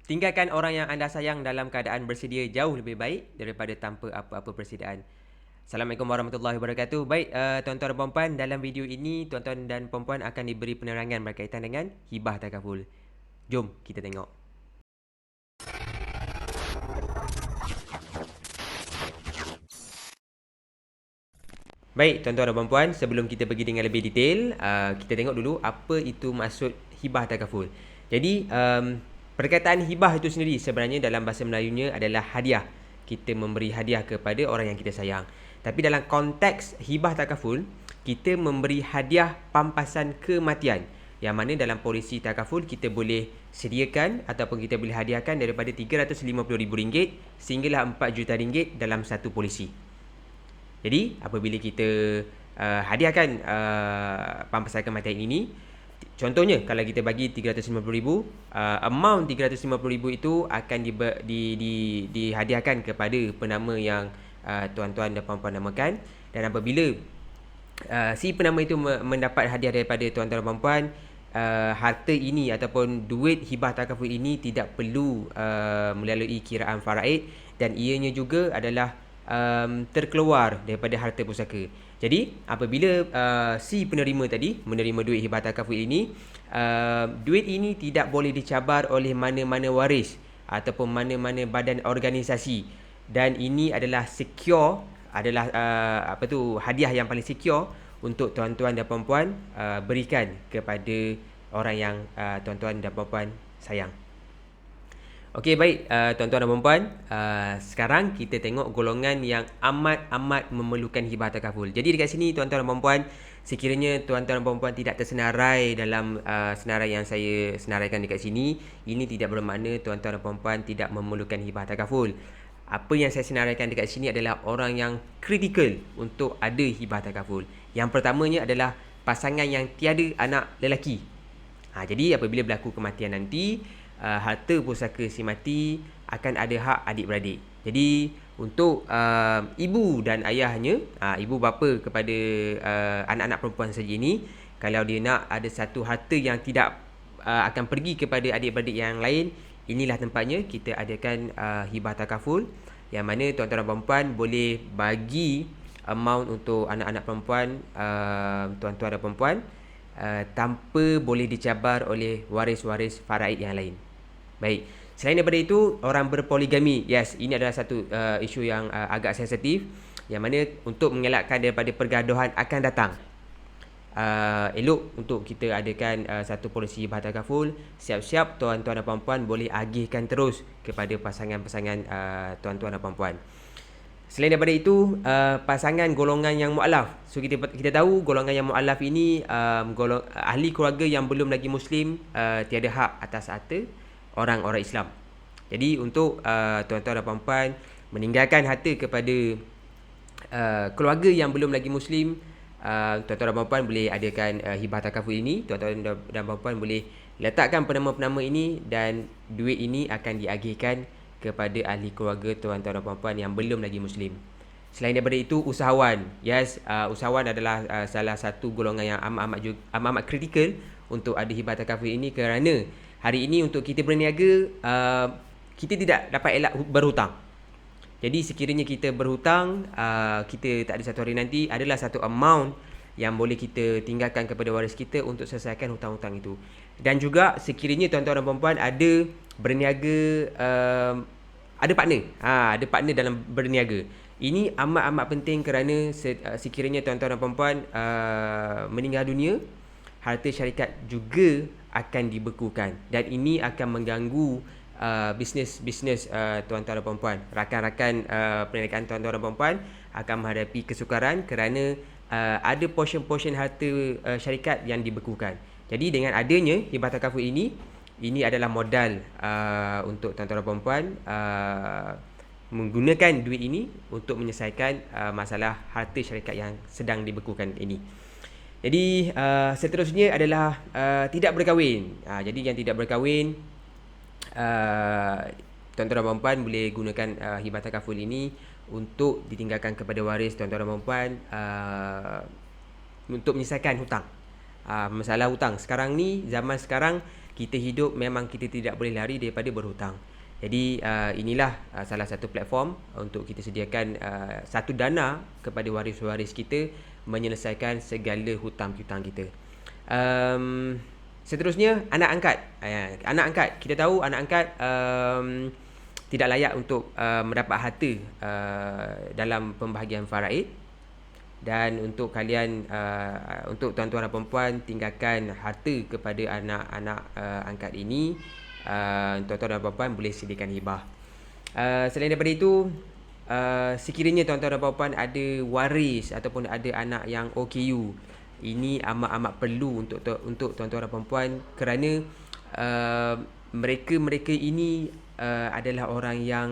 Tinggalkan orang yang anda sayang dalam keadaan bersedia jauh lebih baik daripada tanpa apa-apa persediaan. Assalamualaikum warahmatullahi wabarakatuh. Baik, tuan-tuan dan puan-puan, dalam video ini tuan-tuan dan puan-puan akan diberi penerangan berkaitan dengan hibah takaful. Jom kita tengok. Baik, tuan-tuan dan puan-puan, sebelum kita pergi dengan lebih detail, kita tengok dulu apa itu maksud hibah takaful. Jadi, perkataan hibah itu sendiri sebenarnya dalam bahasa Melayunya adalah hadiah. Kita memberi hadiah kepada orang yang kita sayang. Tapi dalam konteks hibah takaful, kita memberi hadiah pampasan kematian. Yang mana dalam polisi takaful kita boleh sediakan ataupun kita boleh hadiahkan daripada RM350,000 sehinggalah RM4 juta dalam satu polisi. Jadi apabila kita hadiahkan pampasan kematian ini, contohnya kalau kita bagi 350,000, amount 350,000 itu akan dihadiahkan kepada penama yang tuan-tuan dan puan-puan namakan. Dan apabila si penama itu mendapat hadiah daripada tuan-tuan dan puan-puan, harta ini ataupun duit hibah takaful ini tidak perlu melalui kiraan faraid, dan ianya juga adalah terkeluar daripada harta pusaka. Jadi apabila si penerima tadi menerima duit hibah takaful ini, duit ini tidak boleh dicabar oleh mana-mana waris ataupun mana-mana badan organisasi, dan ini adalah secure, adalah hadiah yang paling secure untuk tuan-tuan dan puan-puan berikan kepada orang yang tuan-tuan dan puan-puan sayang. Okey, baik, tuan-tuan dan puan-puan, sekarang kita tengok golongan yang amat-amat memerlukan hibah takaful. Jadi dekat sini tuan-tuan dan puan-puan, sekiranya tuan-tuan dan puan-puan tidak tersenarai dalam senarai yang saya senaraikan dekat sini, ini tidak bermakna tuan-tuan dan puan-puan tidak memerlukan hibah takaful. Apa yang saya senaraikan dekat sini adalah orang yang kritikal untuk ada hibah takaful. Yang pertamanya adalah pasangan yang tiada anak lelaki. Jadi apabila berlaku kematian nanti, harta pusaka si mati akan ada hak adik-beradik. Jadi untuk ibu dan ayahnya, ibu bapa kepada anak-anak perempuan saja ini, kalau dia nak ada satu harta yang tidak akan pergi kepada adik-beradik yang lain, inilah tempatnya kita adakan hibah takaful, yang mana tuan-tuan dan puan-puan boleh bagi amount untuk anak-anak perempuan, tuan-tuan dan puan-puan, tanpa boleh dicabar oleh waris-waris faraid yang lain. Baik, selain daripada itu, orang berpoligami, yes, ini adalah satu isu yang agak sensitif, yang mana untuk mengelakkan daripada pergaduhan akan datang, elok untuk kita adakan satu polisi hibah takaful. Siap-siap tuan-tuan dan puan-puan boleh agihkan terus kepada pasangan-pasangan tuan-tuan dan puan-puan. Selain daripada itu, pasangan golongan yang mu'alaf. So kita tahu golongan yang mu'alaf ini ahli keluarga yang belum lagi Muslim, tiada hak atas harta orang-orang Islam. Jadi untuk tuan-tuan dan puan-puan meninggalkan harta kepada keluarga yang belum lagi Muslim, tuan-tuan dan puan-puan boleh adakan hibah takaful ini. Tuan-tuan dan puan-puan boleh letakkan penama-penama ini, dan duit ini akan diagihkan kepada ahli keluarga tuan-tuan dan puan-puan yang belum lagi Muslim. Selain daripada itu, usahawan. Yes, usahawan adalah salah satu golongan yang amat kritikal untuk ada hibah takaful ini, kerana hari ini untuk kita berniaga, kita tidak dapat elak berhutang. Jadi sekiranya kita berhutang, kita tak ada satu hari nanti adalah satu amount yang boleh kita tinggalkan kepada waris kita untuk selesaikan hutang-hutang itu. Dan juga sekiranya tuan-tuan dan puan-puan ada berniaga, ada partner dalam berniaga. Ini amat-amat penting, kerana sekiranya tuan-tuan dan puan-puan meninggal dunia, harta syarikat juga akan dibekukan, dan ini akan mengganggu bisnes tuan-tuan dan puan-puan. Rakan-rakan perniagaan tuan-tuan dan puan-puan akan menghadapi kesukaran kerana ada portion harta syarikat yang dibekukan. Jadi dengan adanya hibah takaful ini adalah modal untuk tuan-tuan dan puan-puan menggunakan duit ini untuk menyelesaikan masalah harta syarikat yang sedang dibekukan ini. Jadi seterusnya adalah tidak berkahwin. Jadi yang tidak berkahwin, tuan-tuan dan puan-puan boleh gunakan hibah takaful ini untuk ditinggalkan kepada waris tuan-tuan dan puan-puan untuk menyelesaikan hutang. Masalah hutang sekarang ni, zaman sekarang, kita hidup memang kita tidak boleh lari daripada berhutang. Jadi inilah salah satu platform untuk kita sediakan satu dana kepada waris-waris kita menyelesaikan segala hutang-hutang kita. Seterusnya, anak angkat. Anak angkat, kita tahu anak angkat tidak layak untuk mendapat harta dalam pembahagian faraid. Dan untuk kalian, untuk tuan-tuan dan puan-puan, tinggalkan harta kepada anak-anak angkat ini. Tuan-tuan dan puan-puan boleh sediakan hibah. Selain daripada itu, sekiranya tuan-tuan dan puan-puan ada waris ataupun ada anak yang OKU, ini amat-amat perlu untuk tuan-tuan dan puan-puan, kerana mereka ini adalah orang yang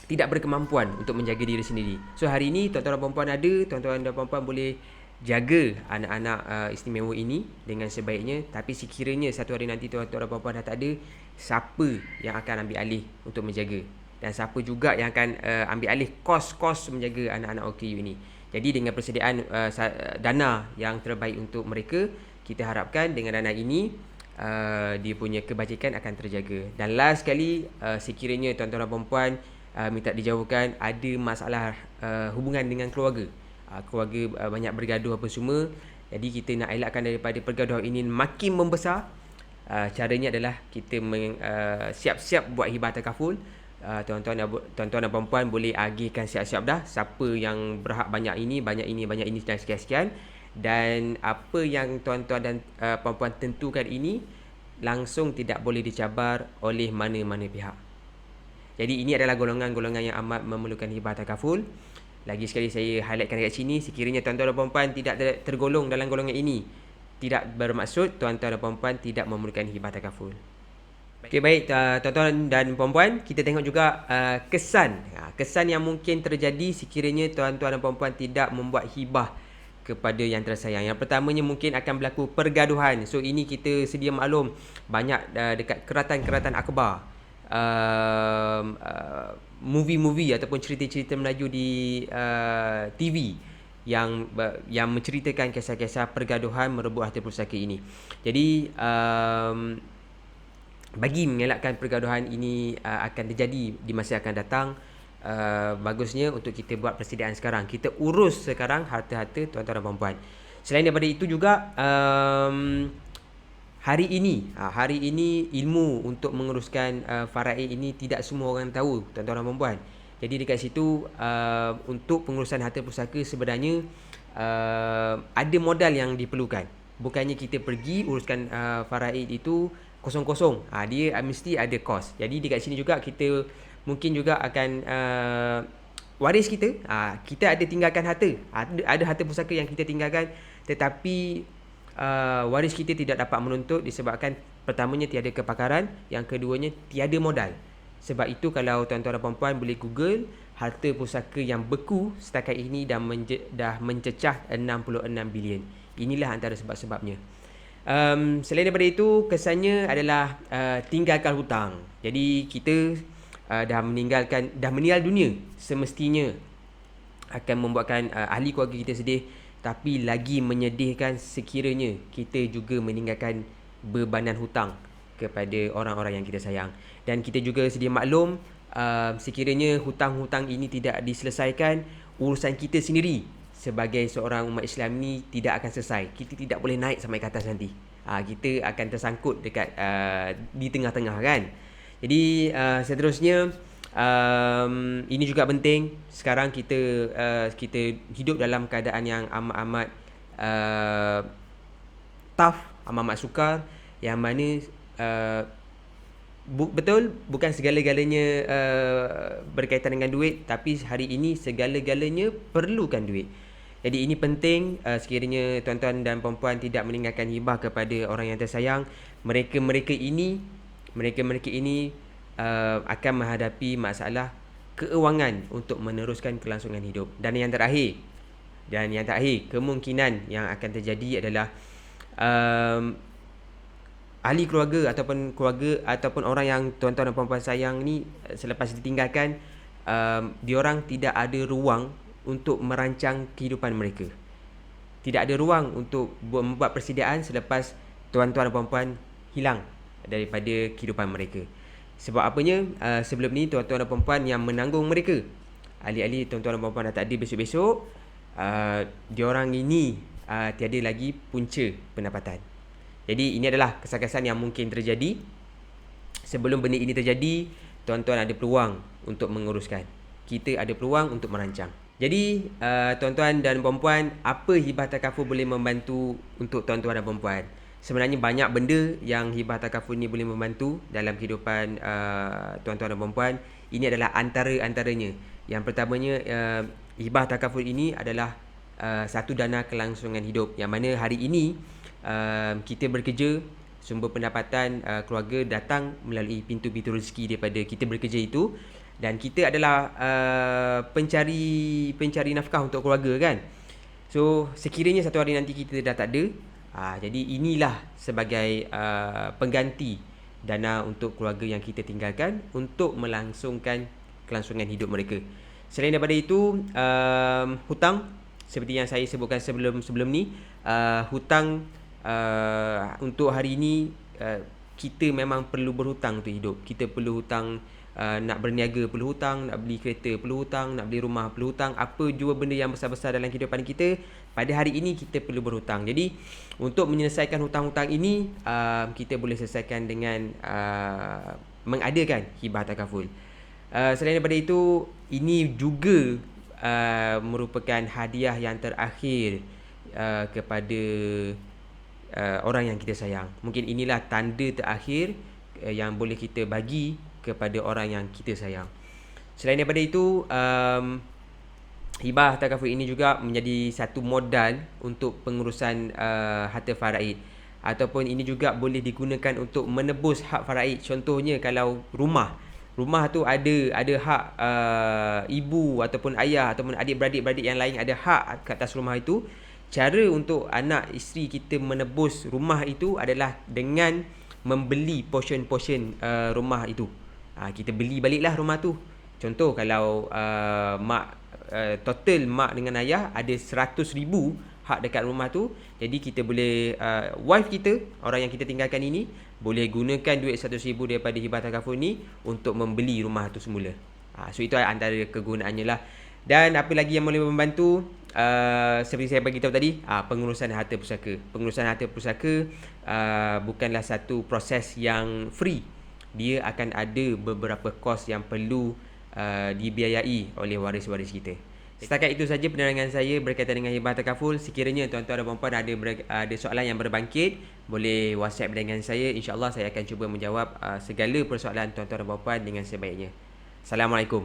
tidak berkemampuan untuk menjaga diri sendiri. So hari ini tuan-tuan dan puan-puan ada, tuan-tuan dan puan-puan boleh jaga anak-anak istimewa ini dengan sebaiknya. Tapi sekiranya satu hari nanti tuan-tuan dan puan-puan dah tak ada, siapa yang akan ambil alih untuk menjaga? Dan siapa juga yang akan ambil alih kos-kos menjaga anak-anak OKU ini? Jadi dengan persediaan dana yang terbaik untuk mereka, kita harapkan dengan dana ini dia punya kebajikan akan terjaga. Dan last sekali, sekiranya tuan-tuan dan puan-puan minta dijauhkan ada masalah hubungan dengan keluarga, keluarga banyak bergaduh apa semua, jadi kita nak elakkan daripada pergaduhan ini makin membesar. Caranya adalah kita siap-siap buat hibah takaful. Tuan-tuan dan puan-puan boleh agihkan siap-siap dah siapa yang berhak banyak ini dan sekian-sekian. Dan apa yang tuan-tuan dan puan-puan tentukan ini langsung tidak boleh dicabar oleh mana-mana pihak. Jadi ini adalah golongan-golongan yang amat memerlukan hibah takaful. Lagi sekali saya highlightkan dekat sini, sekiranya tuan-tuan dan puan-puan tidak tergolong dalam golongan ini, tidak bermaksud tuan-tuan dan puan-puan tidak memerlukan hibah takaful. Okey, baik tuan-tuan dan puan-puan, kita tengok juga kesan yang mungkin terjadi sekiranya tuan-tuan dan puan-puan tidak membuat hibah kepada yang tersayang. Yang pertamanya mungkin akan berlaku pergaduhan. So ini kita sedia maklum, banyak dekat keratan-keratan akhbar, movie-movie ataupun cerita-cerita Melayu di TV yang menceritakan kisah-kisah pergaduhan merebut harta pusaka ini. Jadi bagi mengelakkan pergaduhan ini akan terjadi di masa akan datang, bagusnya untuk kita buat persediaan sekarang. Kita urus sekarang harta-harta tuan-tuan dan puan-puan. Selain daripada itu juga, hari ini ilmu untuk menguruskan faraid ini tidak semua orang tahu, tuan-tuan dan puan-puan. Jadi dekat situ, untuk pengurusan harta pusaka sebenarnya ada modal yang diperlukan. Bukannya kita pergi uruskan faraid itu kosong-kosong. Dia mesti ada kos. Jadi dekat sini juga kita mungkin juga akan waris kita, kita ada tinggalkan harta. Ada harta pusaka yang kita tinggalkan, tetapi waris kita tidak dapat menuntut disebabkan pertamanya tiada kepakaran, yang keduanya tiada modal. Sebab itu kalau tuan-tuan dan puan-puan boleh Google harta pusaka yang beku setakat ini dah mencecah 66 bilion. Inilah antara sebab-sebabnya. Selain daripada itu, kesannya adalah tinggalkan hutang. Jadi kita dah meninggal dunia, semestinya akan membuatkan ahli keluarga kita sedih. Tapi lagi menyedihkan sekiranya kita juga meninggalkan bebanan hutang kepada orang-orang yang kita sayang. Dan kita juga sedia maklum, sekiranya hutang-hutang ini tidak diselesaikan, urusan kita sendiri sebagai seorang umat Islam ni tidak akan selesai. Kita tidak boleh naik sampai ke atas nanti. Kita akan tersangkut dekat di tengah-tengah kan. Jadi seterusnya, ini juga penting. Sekarang kita hidup dalam keadaan yang amat-amat tough, amat-amat sukar, yang mana betul bukan segala-galanya berkaitan dengan duit, tapi hari ini segala-galanya perlukan duit. Jadi ini penting, sekiranya tuan-tuan dan puan-puan tidak meninggalkan hibah kepada orang yang tersayang. Mereka-mereka ini akan menghadapi masalah keuangan untuk meneruskan kelangsungan hidup. Dan yang terakhir, kemungkinan yang akan terjadi adalah ahli keluarga ataupun orang yang tuan-tuan dan puan-puan sayang ni selepas ditinggalkan, diorang tidak ada ruang untuk merancang kehidupan mereka. Tidak ada ruang untuk membuat persediaan selepas tuan-tuan dan puan-puan hilang daripada kehidupan mereka. Sebab apanya, sebelum ni tuan-tuan dan puan-puan yang menanggung mereka. Alih-alih tuan-tuan dan puan-puan dah tak ada besok-besok, diorang ini tiada lagi punca pendapatan. Jadi ini adalah kesan-kesan yang mungkin terjadi. Sebelum benda ini terjadi, tuan-tuan ada peluang untuk menguruskan. Kita ada peluang untuk merancang. Jadi tuan-tuan dan puan-puan, apa hibah takaful boleh membantu untuk tuan-tuan dan puan-puan? Sebenarnya banyak benda yang hibah takaful ni boleh membantu dalam kehidupan tuan-tuan dan puan-puan. Ini adalah antara-antaranya. Yang pertamanya, hibah takaful ini adalah satu dana kelangsungan hidup, yang mana hari ini kita bekerja, sumber pendapatan keluarga datang melalui pintu-pintu rezeki daripada kita bekerja itu, dan kita adalah pencari nafkah untuk keluarga kan. So sekiranya satu hari nanti kita dah tak ada, jadi inilah sebagai pengganti dana untuk keluarga yang kita tinggalkan untuk melangsungkan kelangsungan hidup mereka. Selain daripada itu, hutang seperti yang saya sebutkan sebelum ni, hutang untuk hari ini kita memang perlu berhutang untuk hidup. Kita perlu hutang, nak berniaga perlu hutang, nak beli kereta perlu hutang, nak beli rumah perlu hutang. Apa jua benda yang besar-besar dalam kehidupan kita, pada hari ini kita perlu berhutang. Jadi untuk menyelesaikan hutang-hutang ini, kita boleh selesaikan dengan mengadakan hibah takaful. Selain daripada itu, ini juga merupakan hadiah yang terakhir kepada orang yang kita sayang. Mungkin inilah tanda terakhir yang boleh kita bagi kepada orang yang kita sayang. Selain daripada itu, hibah takaful ini juga menjadi satu modal untuk pengurusan harta faraid, ataupun ini juga boleh digunakan untuk menebus hak faraid. Contohnya kalau rumah tu ada hak ibu ataupun ayah ataupun adik-beradik yang lain ada hak ke atas rumah itu. Cara untuk anak isteri kita menebus rumah itu adalah dengan membeli portion-portion rumah itu. Kita beli baliklah rumah tu. Contoh kalau total mak dengan ayah ada 100,000 hak dekat rumah tu, jadi kita boleh, wife kita, orang yang kita tinggalkan ini, boleh gunakan duit 100,000 daripada hibah takaful ni untuk membeli rumah tu semula. So itu antara kegunaannya lah. Dan apa lagi yang boleh membantu, seperti saya bagi tahu tadi, pengurusan harta pusaka. Pengurusan harta pusaka bukanlah satu proses yang free. Dia akan ada beberapa kos yang perlu dibiayai oleh waris-waris kita. Setakat itu saja penerangan saya berkaitan dengan hibah takaful. Sekiranya tuan-tuan dan puan-puan ada soalan yang berbangkit, boleh WhatsApp dengan saya. InsyaAllah saya akan cuba menjawab segala persoalan tuan-tuan dan puan-puan dengan sebaiknya. Assalamualaikum.